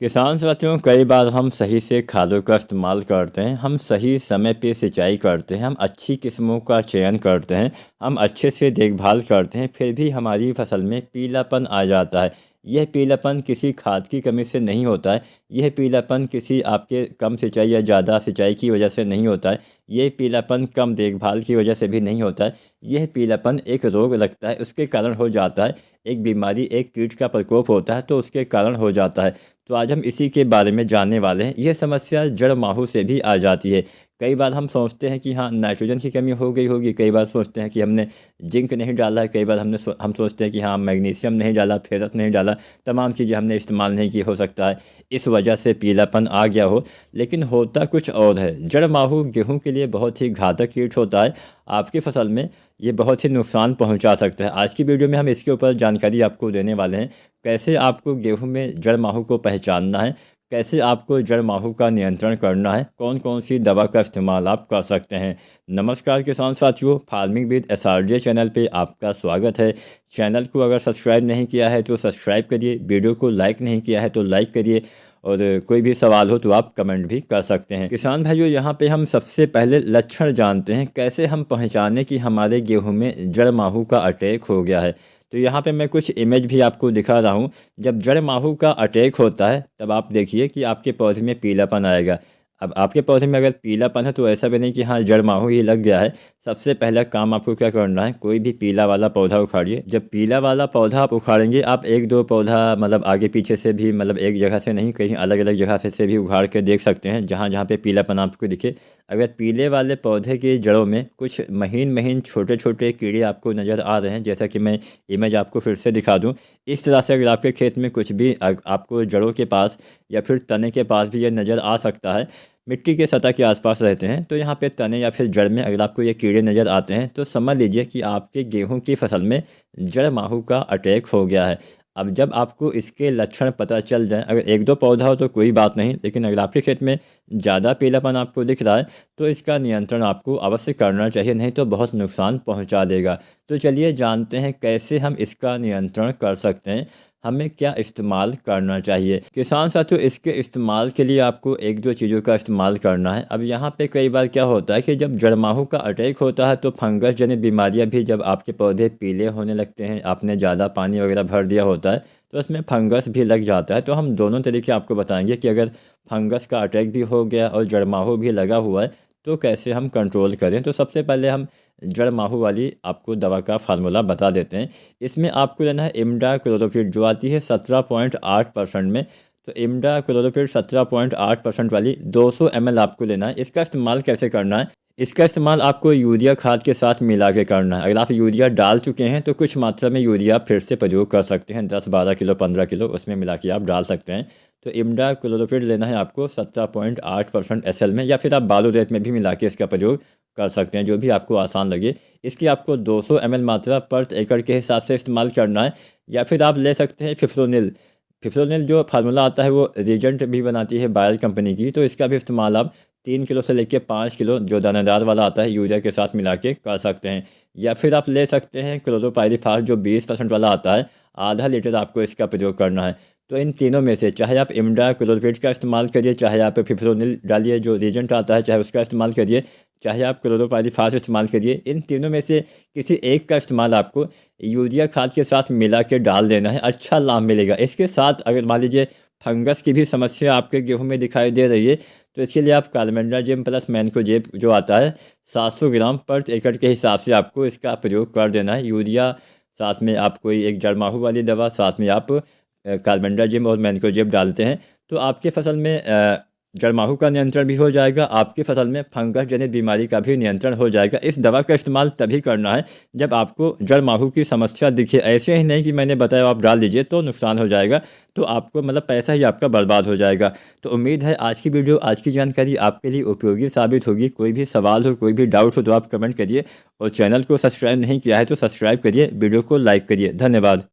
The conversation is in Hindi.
किसान साथियों, कई बार हम सही से खादों का इस्तेमाल करते हैं, हम सही समय पे सिंचाई करते हैं, हम अच्छी किस्मों का चयन करते हैं, हम अच्छे से देखभाल करते हैं, फिर भी हमारी फसल में पीलापन आ जाता है। यह पीलापन किसी खाद की कमी से नहीं होता है। यह पीलापन किसी आपके कम सिंचाई या ज़्यादा सिंचाई की वजह से नहीं होता है। यह पीलापन कम देखभाल की वजह से भी नहीं होता है। यह पीलापन एक रोग लगता है, उसके कारण हो जाता है। एक बीमारी, एक कीट का प्रकोप होता है तो उसके कारण हो जाता है। तो आज हम इसी के बारे में जानने वाले हैं। यह समस्या जड़ माहू से भी आ जाती है। कई बार हम सोचते हैं कि हाँ, नाइट्रोजन की कमी हो गई होगी, कई बार सोचते हैं कि हमने जिंक नहीं डाला है, कई बार हम सोचते हैं कि हाँ, मैग्नीशियम नहीं डाला, फेरस नहीं डाला, तमाम चीज़ें हमने इस्तेमाल नहीं की, हो सकता है इस वजह से पीलापन आ गया हो। लेकिन होता कुछ और है। जड़ माहू गेहूँ के लिए बहुत ही घातक कीट होता है। आपकी फसल में ये बहुत ही नुकसान पहुंचा सकता है। आज की वीडियो में हम इसके ऊपर जानकारी आपको देने वाले हैं। कैसे आपको गेहूं में जड़ माहू को पहचानना है, कैसे आपको जड़ माहू का नियंत्रण करना है, कौन कौन सी दवा का इस्तेमाल आप कर सकते हैं। नमस्कार किसान साथियों, फार्मिंग विद एसआरजे चैनल पे आपका स्वागत है। चैनल को अगर सब्सक्राइब नहीं किया है तो सब्सक्राइब करिए, वीडियो को लाइक नहीं किया है तो लाइक करिए, और कोई भी सवाल हो तो आप कमेंट भी कर सकते हैं। किसान भाइयों, यहाँ पे हम सबसे पहले लक्षण जानते हैं, कैसे हम पहचाने कि हमारे गेहूं में जड़ माहू का अटैक हो गया है। तो यहाँ पे मैं कुछ इमेज भी आपको दिखा रहा हूँ। जब जड़ माहू का अटैक होता है तब आप देखिए कि आपके पौधे में पीलापन आएगा। अब आपके पौधे में अगर पीलापन है तो ऐसा भी नहीं कि हाँ, जड़ माहू ही लग गया है। सबसे पहला काम आपको क्या करना है, कोई भी पीला वाला पौधा उखाड़िए। जब पीला वाला पौधा आप उखाड़ेंगे, आप एक दो पौधा मतलब आगे पीछे से भी, मतलब एक जगह से नहीं, कहीं अलग अलग जगह से भी उखाड़ के देख सकते हैं, जहाँ जहाँ पे पीलापन आपको दिखे। अगर पीले वाले पौधे की जड़ों में कुछ महीन महीन छोटे छोटे कीड़े आपको नज़र आ रहे हैं, जैसा कि मैं इमेज आपको फिर से दिखा दूं, इस तरह से अगर आपके खेत में कुछ भी आपको जड़ों के पास या फिर तने के पास भी ये नज़र आ सकता है, मिट्टी के सतह के आसपास रहते हैं, तो यहाँ पे तने या फिर जड़ में अगर आपको ये कीड़े नज़र आते हैं तो समझ लीजिए कि आपके गेहूं की फसल में जड़ माहू का अटैक हो गया है। अब जब आपको इसके लक्षण पता चल जाए, अगर एक दो पौधा हो तो कोई बात नहीं, लेकिन अगर आपके खेत में ज़्यादा पीलापन आपको दिख रहा है तो इसका नियंत्रण आपको अवश्य करना चाहिए, नहीं तो बहुत नुकसान पहुंचा देगा। तो चलिए जानते हैं कैसे हम इसका नियंत्रण कर सकते हैं, हमें क्या इस्तेमाल करना चाहिए। किसान साथियों, इसके इस्तेमाल के लिए आपको एक दो चीज़ों का इस्तेमाल करना है। अब यहाँ पे कई बार क्या होता है कि जब जड़ माहू का अटैक होता है तो फंगस जनित बीमारियाँ भी, जब आपके पौधे पीले होने लगते हैं, आपने ज़्यादा पानी वगैरह भर दिया होता है तो उसमें फंगस भी लग जाता है। तो हम दोनों तरीके आपको बताएंगे कि अगर फंगस का अटैक भी हो गया और जड़ माहू भी लगा हुआ है तो कैसे हम कंट्रोल करें। तो सबसे पहले हम जड़ माहू वाली आपको दवा का फार्मूला बता देते हैं। इसमें आपको लेना है इम्डा क्लोरोफिड, जो आती है 17.8% में। तो इम्डा क्लोरोफिड 17.8% वाली 200 ml आपको लेना है। इसका इस्तेमाल कैसे करना है, इसका इस्तेमाल आपको यूरिया खाद के साथ मिला के करना है। अगर आप यूरिया डाल चुके हैं तो कुछ मात्रा में यूरिया फिर से प्रयोग कर सकते हैं, 10-12 किलो 15 किलो उसमें मिला के आप डाल सकते हैं। तो इम्डा क्लोरोफिड लेना है आपको 17.8% SL में, या फिर आप बालू रेत में भी मिला के इसका प्रयोग कर सकते हैं, जो भी आपको आसान लगे। इसकी आपको 200 ml मात्रा पर एकड़ के हिसाब से इस्तेमाल करना है। या फिर आप ले सकते हैं फिफ्रोनिल। फिफ्रोनिल जो फार्मूला आता है वो रीजेंट भी बनाती है बायर कंपनी की, तो इसका भी इस्तेमाल आप 3 किलो से लेकर 5 किलो जो दानेदार वाला आता है यूरिया के साथ मिला के कर सकते हैं। या फिर आप ले सकते हैं क्लोरोपाइरीफास जो 20% वाला आता है, आधा लीटर आपको इसका प्रयोग करना है। तो इन तीनों में से चाहे आप इम्डा क्लोरोफिड का इस्तेमाल करिए, चाहे आप फिफ्रोनिल डालिए जो रीजेंट आता है, चाहे उसका इस्तेमाल करिए, चाहे आप क्लोरोपाइरीफास इस्तेमाल करिए, इन तीनों में से किसी एक का इस्तेमाल आपको यूरिया खाद के साथ मिला के डाल देना है, अच्छा लाभ मिलेगा। इसके साथ अगर मान लीजिए फंगस की भी समस्या आपके गेहूं में दिखाई दे रही है तो इसके लिए आप कार्बेंडाजिम प्लस मैनकोजेब जो आता है 700 ग्राम पर एकड़ के हिसाब से आपको इसका प्रयोग कर देना है। यूरिया साथ में आप कोई एक जड़ माहू वाली दवा, साथ में आप कार्बेंडाजिम और मैनकोजेब डालते हैं तो आपके फसल में जड़ माहू का नियंत्रण भी हो जाएगा, आपकी फसल में फंगस जनित बीमारी का भी नियंत्रण हो जाएगा। इस दवा का इस्तेमाल तभी करना है जब आपको जड़ माहू की समस्या दिखे, ऐसे ही नहीं कि मैंने बताया आप डाल दीजिए तो नुकसान हो जाएगा, तो आपको मतलब पैसा ही आपका बर्बाद हो जाएगा। तो उम्मीद है आज की वीडियो, आज की जानकारी आपके लिए उपयोगी साबित होगी। कोई भी सवाल हो, कोई भी डाउट हो तो आप कमेंट करिए, और चैनल को सब्सक्राइब नहीं किया है तो सब्सक्राइब करिए, वीडियो को लाइक करिए। धन्यवाद।